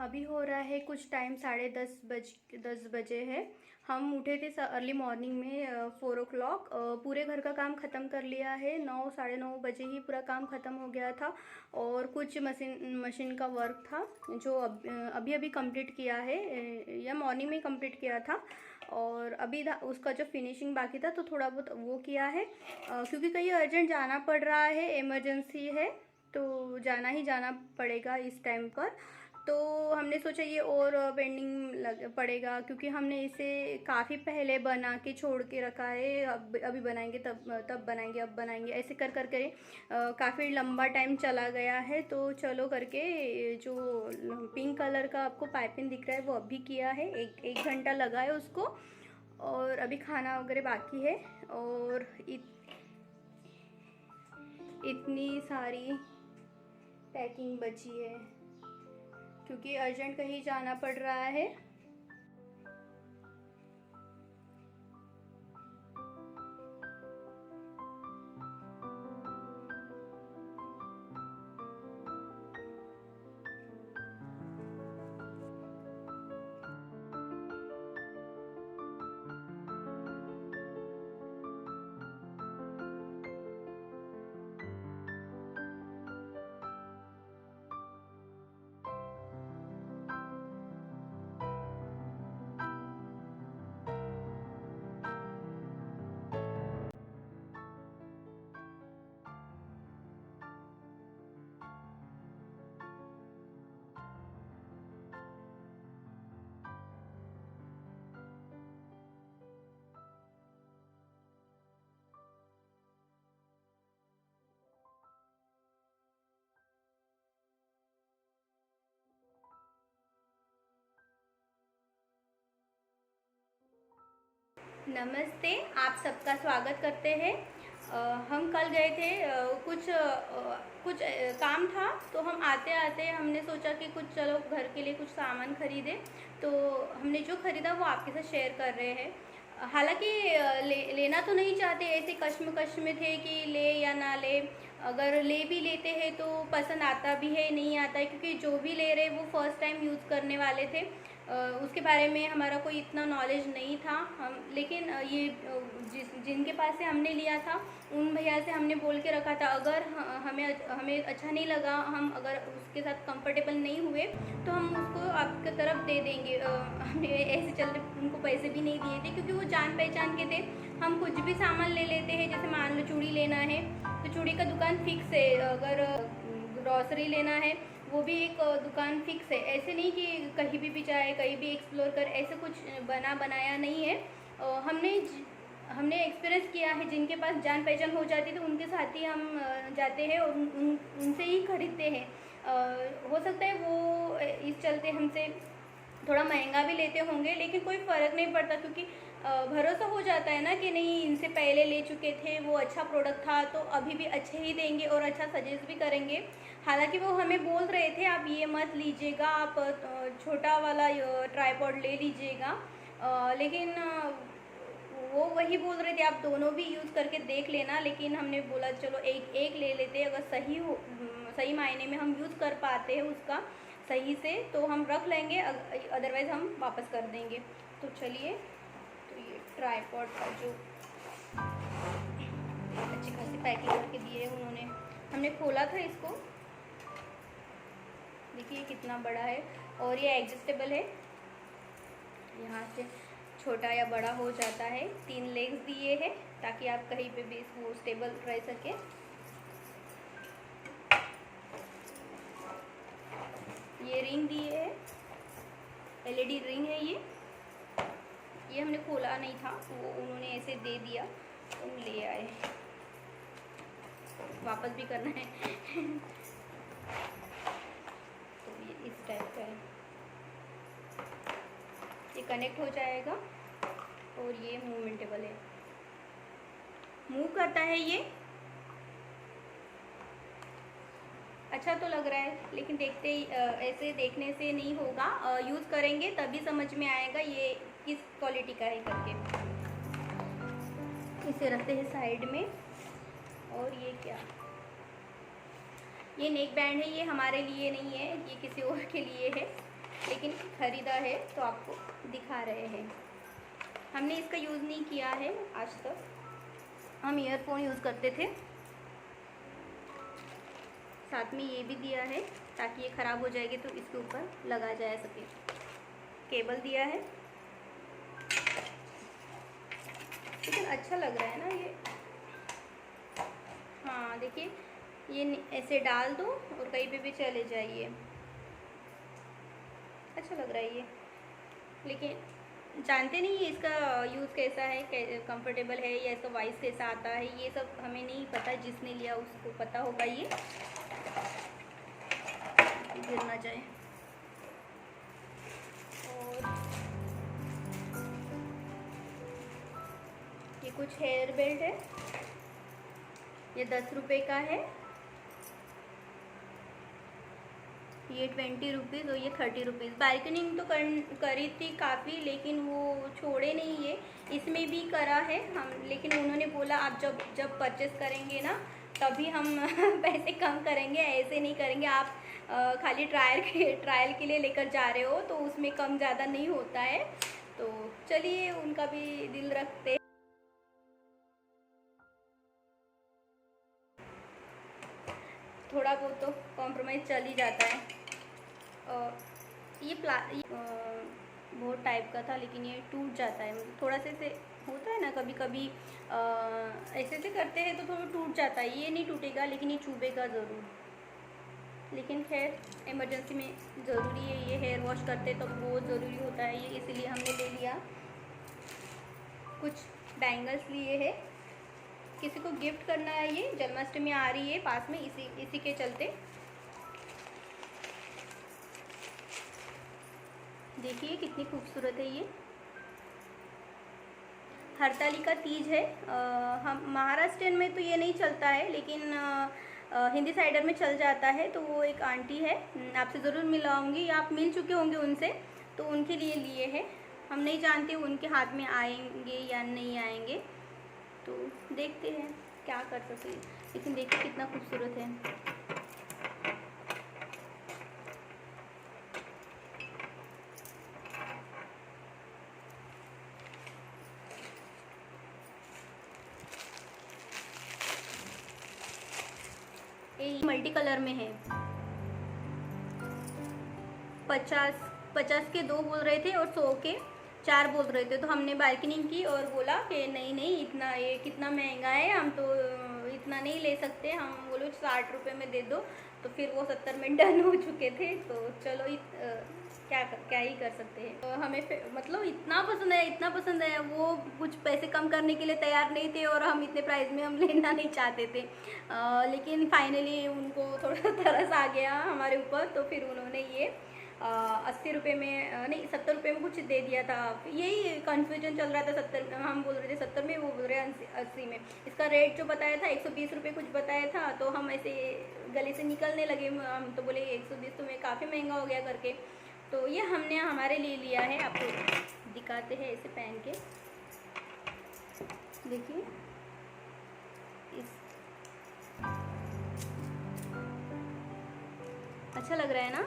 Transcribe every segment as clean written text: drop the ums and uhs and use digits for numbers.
अभी हो रहा है कुछ टाइम 10:30 बजे है। हम उठे थे अर्ली मॉर्निंग में 4 o'clock। पूरे घर का काम ख़त्म कर लिया है। 9 साढ़े 9 बजे ही पूरा काम ख़त्म हो गया था। और कुछ मशीन का वर्क था जो अभी अभी कंप्लीट किया है, या मॉर्निंग में कंप्लीट किया था। और अभी उसका जो फिनिशिंग बाकी था तो थोड़ा बहुत वो किया है, क्योंकि कहीं अर्जेंट जाना पड़ रहा है, इमरजेंसी है तो जाना पड़ेगा इस टाइम पर। तो हमने सोचा ये और पेंडिंग पड़ेगा, क्योंकि हमने इसे काफ़ी पहले बना के छोड़ के रखा है। अभी बनाएंगे, तब बनाएंगे, अब बनाएंगे, ऐसे कर कर के काफ़ी लंबा टाइम चला गया है। तो चलो करके जो पिंक कलर का आपको पाइपिंग दिख रहा है वो अभी किया है। एक घंटा लगा है उसको। और अभी खाना वगैरह बाकी है। और इतनी सारी पैकिंग बची है क्योंकि अर्जेंट कहीं जाना पड़ रहा है। नमस्ते, आप सबका स्वागत करते हैं। हम कल गए थे, कुछ काम था तो हम आते आते हमने सोचा कि कुछ चलो घर के लिए कुछ सामान खरीदे। तो हमने जो खरीदा वो आपके साथ शेयर कर रहे हैं। हालांकि लेना तो नहीं चाहते, ऐसे कश्मकश में थे कि ले या ना ले। अगर ले भी लेते हैं तो पसंद आता भी है नहीं आता है, क्योंकि जो भी ले रहे वो फर्स्ट टाइम यूज़ करने वाले थे। उसके बारे में हमारा कोई इतना नॉलेज नहीं था। लेकिन ये जिनके पास से हमने लिया था उन भैया से हमने बोल के रखा था, अगर हमें अच्छा नहीं लगा, हम अगर उसके साथ कंफर्टेबल नहीं हुए तो हम उसको आपकी तरफ दे देंगे। हमने ऐसे चलते उनको पैसे भी नहीं दिए थे, क्योंकि वो जान पहचान के थे। हम कुछ भी सामान ले लेते हैं, जैसे मान लो चूड़ी लेना है तो चूड़ी का दुकान फिक्स है। अगर ग्रॉसरी लेना है वो भी एक दुकान फिक्स है। ऐसे नहीं कि कहीं भी जाए, कहीं भी एक्सप्लोर कर, ऐसे कुछ बनाया नहीं है। हमने एक्सपीरियंस किया है, जिनके पास जान पहचान हो जाती है तो उनके साथ ही हम जाते हैं और उनसे ही खरीदते हैं। हो सकता है वो इस चलते हमसे थोड़ा महंगा भी लेते होंगे, लेकिन कोई फ़र्क नहीं पड़ता, क्योंकि भरोसा हो जाता है ना कि नहीं, इनसे पहले ले चुके थे, वो अच्छा प्रोडक्ट था तो अभी भी अच्छे ही देंगे और अच्छा सजेस्ट भी करेंगे। हालांकि वो हमें बोल रहे थे आप ये मत लीजिएगा, आप छोटा वाला ट्राइपॉड ले लीजिएगा। लेकिन वो वही बोल रहे थे आप दोनों भी यूज़ करके देख लेना। लेकिन हमने बोला चलो एक एक ले लेते, अगर सही मायने में हम यूज़ कर पाते हैं उसका सही से तो हम रख लेंगे, अदरवाइज़ हम वापस कर देंगे। तो चलिए, तो ये ट्राइपॉड का जो अच्छी खासी पैकिंग करके दिए है उन्होंने, हमने खोला था इसको, देखिए कितना बड़ा है। और ये एडजस्टेबल है, यहाँ से छोटा या बड़ा हो जाता है। 3 लेग्स दिए हैं ताकि आप कहीं पे भी इसको स्टेबल रह सके। ये रिंग दिए है, एलईडी रिंग है ये हमने खोला नहीं था, वो उन्होंने ऐसे दे दिया तो हम ले आए, वापस भी करना है। तो ये इस टाइप का है, ये कनेक्ट हो जाएगा और ये मूवमेंटेबल है, मूव करता है ये। अच्छा तो लग रहा है, लेकिन ऐसे देखने से नहीं होगा, यूज़ करेंगे तभी समझ में आएगा ये किस क्वालिटी का है करके। इसे रखते हैं साइड में। और ये क्या, ये नेक बैंड है, ये हमारे लिए नहीं है, ये किसी और के लिए है। लेकिन ख़रीदा है तो आपको दिखा रहे हैं। हमने इसका यूज़ नहीं किया है आज तक। हम ईयरफोन यूज़ करते थे। साथ में ये भी दिया है ताकि ये ख़राब हो जाएगी तो इसके ऊपर लगा जा सके। केबल दिया है, लेकिन अच्छा लग रहा है ना ये। हाँ देखिए, ये ऐसे डाल दो और कहीं पे भी चले जाइए। अच्छा लग रहा है ये, लेकिन जानते नहीं इसका यूज़ कैसा है, कंफर्टेबल है या इसका वॉइस कैसा आता है, ये सब हमें नहीं पता। जिसने लिया उसको पता होगा ये, गिर ना जाए। और ये कुछ हेयर बेल्ट है, ये 10 रुपये का है, ये 20 रुपीज़ और ये 30 रुपीज़। बार्गेनिंग तो करी थी काफ़ी, लेकिन वो छोड़े नहीं है। इसमें भी करा है हम, लेकिन उन्होंने बोला आप जब परचेस करेंगे ना तभी हम पैसे कम करेंगे, ऐसे नहीं करेंगे। आप खाली ट्रायल के लिए लेकर जा रहे हो तो उसमें कम ज़्यादा नहीं होता है। तो चलिए उनका भी दिल रखते। थोड़ा बहुत तो कॉम्प्रोमाइज़ चल ही जाता है। ये बहुत टाइप का था, लेकिन ये टूट जाता है। मतलब थोड़ा से होता है ना कभी कभी, ऐसे से करते हैं तो थोड़ा टूट जाता है। ये नहीं टूटेगा, लेकिन ये चुभेगा ज़रूर। लेकिन खैर इमरजेंसी में ज़रूरी है, ये हेयर वॉश करते तो बहुत ज़रूरी होता है ये, इसीलिए हमने ले लिया। कुछ बैंगल्स लिए हैं, किसी को गिफ्ट करना है। ये जन्माष्टमी आ रही है पास में, इसी के चलते। देखिए कितनी खूबसूरत है ये। हरतालिका तीज है। हम महाराष्ट्र में तो ये नहीं चलता है, लेकिन हिंदी साइडर में चल जाता है। तो वो एक आंटी है, आपसे ज़रूर मिलाऊंगी, आप मिल चुके होंगे उनसे, तो उनके लिए लिए हैं। हम नहीं जानते उनके हाथ में आएंगे या नहीं आएंगे, तो देखते हैं क्या कर सकते हैं। लेकिन देखिए कितना खूबसूरत है। ये मल्टी कलर में है। 50 के 2 बोल रहे थे और 100 के 4 बोल रहे थे। तो हमने बार्गेनिंग की और बोला कि नहीं इतना, ये कितना महंगा है, हम तो इतना नहीं ले सकते। हम बोलो 60 रुपये में दे दो। तो फिर वो 70 में डन हो चुके थे। तो चलो क्या ही कर सकते हैं। तो हमें मतलब इतना पसंद है, वो कुछ पैसे कम करने के लिए तैयार नहीं थे और हम इतने प्राइस में हम लेना नहीं चाहते थे। लेकिन फाइनली उनको थोड़ा तरस आ गया हमारे ऊपर, तो फिर उन्होंने ये 80 रुपये में नहीं 70 रुपये में कुछ दे दिया था। यही कन्फ्यूजन चल रहा था। 70 हम बोल रहे थे 70 में, वो बोल रहे हैं 80 में। इसका रेट जो बताया था 120 रुपये कुछ बताया था। तो हम ऐसे गले से निकलने लगे, हम तो बोले 120 तो में काफ़ी महंगा हो गया करके। तो ये हमने हमारे लिए लिया है, आपको दिखाते हैं ऐसे पहन के। देखिए अच्छा लग रहा है ना।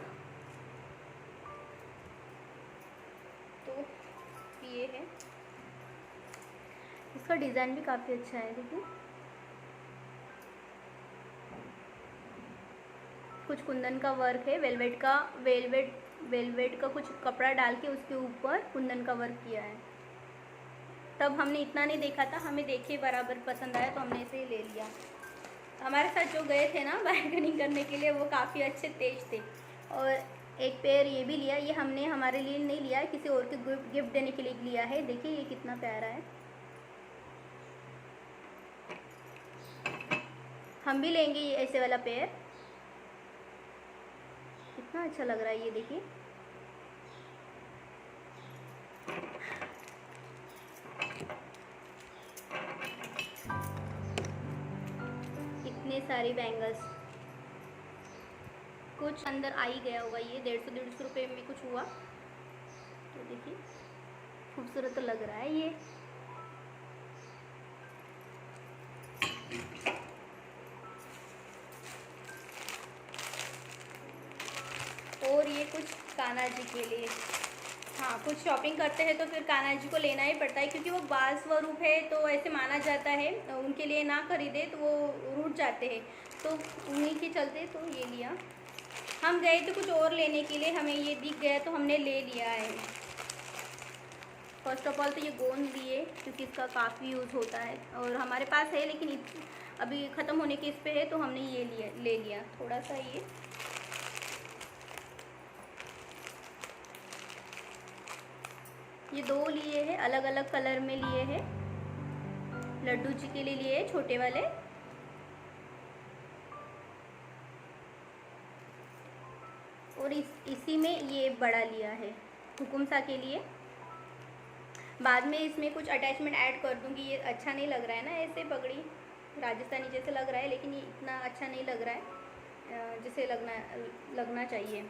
तो ये है, इसका डिज़ाइन भी काफ़ी अच्छा है। देखिए कुछ कुंदन का वर्क है, वेलवेट का कुछ कपड़ा डाल के उसके ऊपर कुंदन का वर्क किया है। तब हमने इतना नहीं देखा था, हमें देखे बराबर पसंद आया तो हमने इसे ले लिया। हमारे साथ जो गए थे ना बार्गेनिंग करने के लिए, वो काफ़ी अच्छे तेज थे। और एक पेयर ये भी लिया। ये हमने हमारे लिए नहीं लिया, किसी और के गिफ्ट देने के लिए लिया है। देखिए ये कितना प्यारा है। हम भी लेंगे ये ऐसे वाला पेयर, कितना अच्छा लग रहा है ये। देखिए इतने सारे बैंगल्स, कुछ अंदर आ ही गया होगा। ये 150 रुपये में कुछ हुआ। तो देखिए खूबसूरत तो लग रहा है ये। और ये कुछ कान्हा जी के लिए। हाँ, कुछ शॉपिंग करते हैं तो फिर कान्हा जी को लेना ही पड़ता है, क्योंकि वो बाल स्वरूप है तो ऐसे माना जाता है, उनके लिए ना खरीदे तो वो रूठ जाते हैं, तो उन्हीं के चलते तो ये लिया। हम गए थे कुछ और लेने के लिए, हमें ये दिख गया तो हमने ले लिया है। फर्स्ट ऑफ ऑल तो ये गोंद लिए, क्योंकि इसका काफ़ी यूज़ होता है और हमारे पास है, लेकिन अभी ख़त्म होने के इस पे है तो हमने ये ले लिया थोड़ा सा। ये 2 लिए हैं, अलग अलग कलर में लिए हैं, लड्डू जी के लिए लिए छोटे वाले। और इसी में ये बड़ा लिया है हुकुम सा के लिए। बाद में इसमें कुछ अटैचमेंट ऐड कर दूंगी। ये अच्छा नहीं लग रहा है ना, ऐसे पगड़ी राजस्थानी जैसे लग रहा है, लेकिन ये इतना अच्छा नहीं लग रहा है जैसे लगना चाहिए।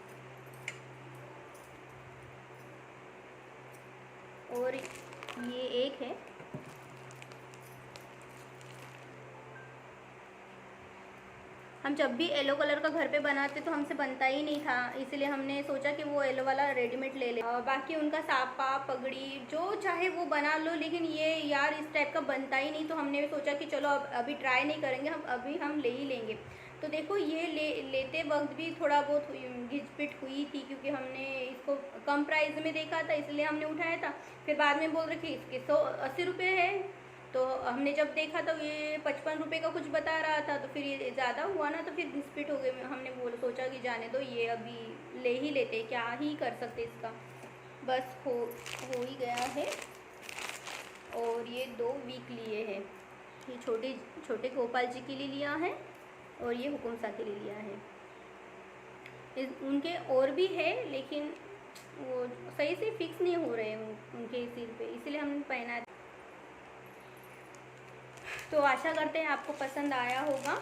और ये एक है, हम जब भी येलो कलर का घर पे बनाते तो हमसे बनता ही नहीं था, इसलिए हमने सोचा कि वो येलो वाला रेडीमेड ले ले। बाकी उनका सापा पगड़ी जो चाहे वो बना लो, लेकिन ये यार इस टाइप का बनता ही नहीं, तो हमने सोचा कि चलो अभी ट्राई नहीं करेंगे, हम ले ही लेंगे। तो देखो ये लेते वक्त भी थोड़ा बहुत घिचपिट हुई थी, क्योंकि हमने इसको कम प्राइस में देखा था इसलिए हमने उठाया था। फिर बाद में बोल रहे थे इसके 180 रुपये है, तो हमने जब देखा तो ये 55 रुपये का कुछ बता रहा था, तो फिर ये ज़्यादा हुआ ना, तो फिर घिसपिट हो गए। हमने सोचा कि जाने दो, ये अभी ले ही लेते, क्या ही कर सकते इसका, बस हो ही गया है। और ये 2 वीक लिए हैं, ये छोटे छोटे गोपाल जी के लिए लिया है और ये हुकुम सा के लिए लिया है। उनके और भी है, लेकिन वो सही से फिक्स नहीं हो रहे हैं उनके सिर पे, इसलिए हमने पहना। तो आशा करते हैं आपको पसंद आया होगा।